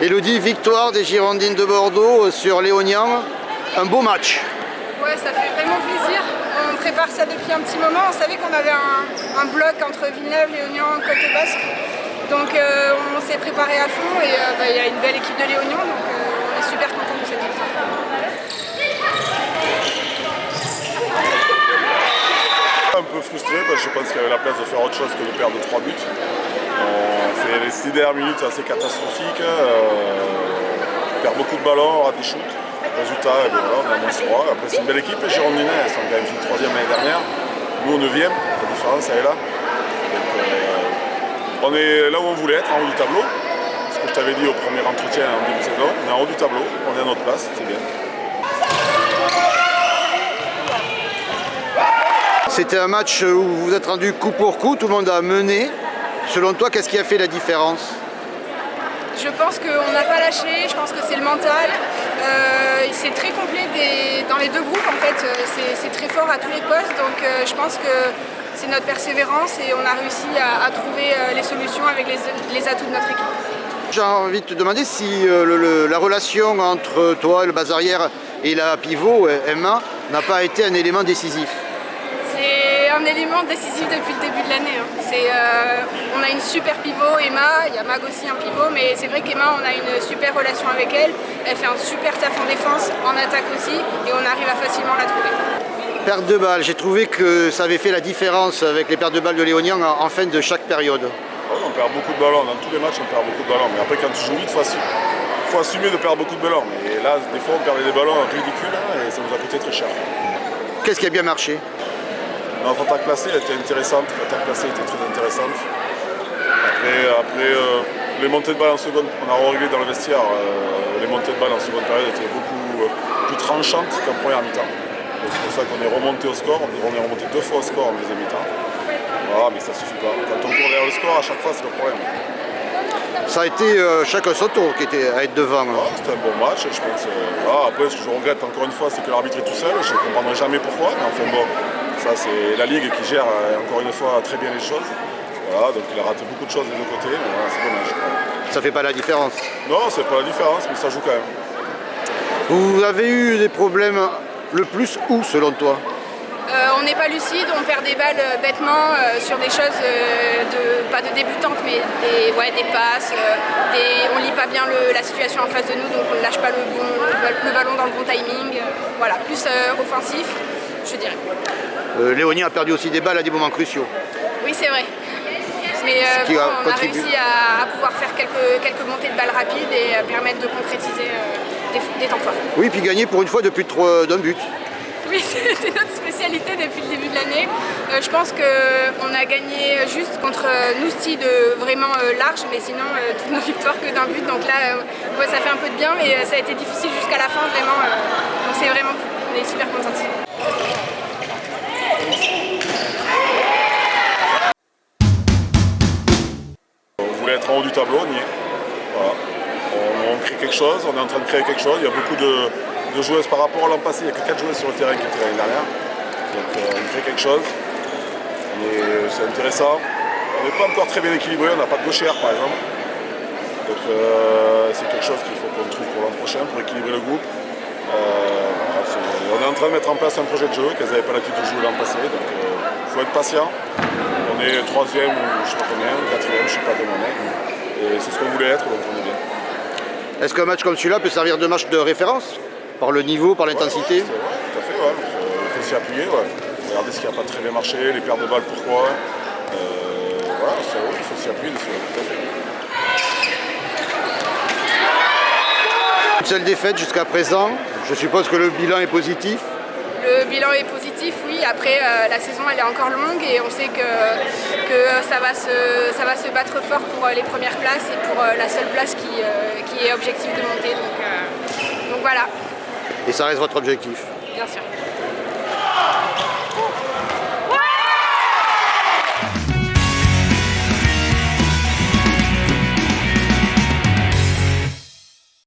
Élodie, victoire des Girondines de Bordeaux sur Léognan. Un beau match. Ouais, ça fait vraiment plaisir. On prépare ça depuis un petit moment. On savait qu'on avait un bloc entre Villeneuve, Léognan, Côte Basque. Donc on s'est préparé à fond et il y a une belle équipe de Léognan. Donc on est super contents de cette victoire. Un peu frustré parce que je pense qu'il y avait la place de faire autre chose que de perdre 3 buts. On fait les 6 dernières minutes assez catastrophiques, on perd beaucoup de ballons, on rate des shoots. Résultat, voilà, on a moins 3. Après c'est une belle équipe, les Girondines, elles sont quand même finies 3e l'année dernière. Nous au 9e, la différence elle est là. Donc, on est là où on voulait être, en haut du tableau. Ce que je t'avais dit au premier entretien en début de saison, on est en haut du tableau, on est à notre place, c'est bien. C'était un match où vous vous êtes rendu coup pour coup, tout le monde a mené. Selon toi, qu'est-ce qui a fait la différence? Je pense qu'on n'a pas lâché, je pense que c'est le mental. C'est très complet dans les deux groupes en fait, c'est très fort à tous les postes. Donc je pense que c'est notre persévérance et on a réussi à trouver les solutions avec les atouts de notre équipe. J'ai envie de te demander si la relation entre toi, le bas arrière et la pivot, Emma, n'a pas été un élément décisif. C'est un élément décisif depuis le début de l'année. On a une super pivot, Emma, il y a Mag aussi un pivot, mais c'est vrai qu'Emma, on a une super relation avec elle. Elle fait un super taf en défense, en attaque aussi, et on arrive à facilement la trouver. Perte de balle, j'ai trouvé que ça avait fait la différence avec les pertes de balles de Léognan en fin de chaque période. Ouais, on perd beaucoup de ballons, dans tous les matchs on perd beaucoup de ballons, mais après quand tu joues vite, il faut assumer de perdre beaucoup de ballons. Et là, des fois on perdait des ballons ridicules et ça nous a coûté très cher. Qu'est-ce qui a bien marché? Notre attaque placée était intéressante, l'attaque placée était très intéressante. Après les montées de balles en seconde, on a réglé dans le vestiaire, les montées de balles en seconde période étaient beaucoup plus tranchantes qu'en première mi-temps. C'est pour ça qu'on est remonté au score, on est remonté 2 fois au score en deuxième mi-temps. Voilà, mais ça suffit pas. Quand on court vers le score, à chaque fois c'est le problème. Ça a été chacun son tour qui était à être devant. Ouais, c'était un bon match, je pense. Après, ce que je regrette encore une fois, c'est que l'arbitre est tout seul. Je ne comprendrai jamais pourquoi, mais enfin bon, ça c'est la Ligue qui gère encore une fois très bien les choses. Voilà, donc il a raté beaucoup de choses des deux côtés, mais voilà, c'est dommage. Ça fait pas la différence. Non, c'est pas la différence, mais ça joue quand même. Vous avez eu des problèmes le plus où selon toi? On n'est pas lucide, on perd des balles bêtement sur des choses, pas de débutantes, mais des passes. On lit pas bien la situation en face de nous, donc on ne lâche pas le ballon dans le bon timing. Voilà, plus offensif, je dirais. Léognan a perdu aussi des balles à des moments cruciaux. Oui, c'est vrai. Mais on a réussi à pouvoir faire quelques montées de balles rapides et permettre de concrétiser des temps forts. Oui, puis gagner pour une fois depuis d'un but. Oui, c'est notre spécialité depuis le début de l'année. Je pense qu'on a gagné juste contre Nousty de vraiment large, mais sinon toutes nos victoires que d'un but. Donc là, ouais, ça fait un peu de bien, mais ça a été difficile jusqu'à la fin, vraiment. Donc c'est vraiment cool. On est super contents. On voulait être en haut du tableau, on y est. Voilà. On crée quelque chose, on est en train de créer quelque chose. Il y a beaucoup de joueuses par rapport à l'an passé, il n'y a que 4 joueuses sur le terrain qui étaient l'année dernière. Donc on crée quelque chose. C'est intéressant. On n'est pas encore très bien équilibré, on n'a pas de gauchère par exemple. Donc c'est quelque chose qu'il faut qu'on trouve pour l'an prochain pour équilibrer le groupe. On est en train de mettre en place un projet de jeu qu'elles n'avaient pas l'habitude de jouer l'an passé. Donc il faut être patient. On est 3e ou je sais pas combien, 4e, je ne sais pas comment on est. Et c'est ce qu'on voulait être, donc on est bien. Est-ce qu'un match comme celui-là peut servir de match de référence? Par le niveau, par l'intensité? Ouais, tout à fait, ouais. Il faut s'y appuyer, ouais. Regarder ce qui n'a pas très bien marché, les pertes de balles, pourquoi. Voilà, il faut s'y appuyer dessus, tout à fait. Une seule défaite jusqu'à présent, je suppose que le bilan est positif. Le bilan est positif, oui. Après, la saison elle est encore longue et on sait que ça va se battre fort pour les premières places et pour la seule place qui est objectif de monter. Donc voilà. Et ça reste votre objectif? Bien sûr.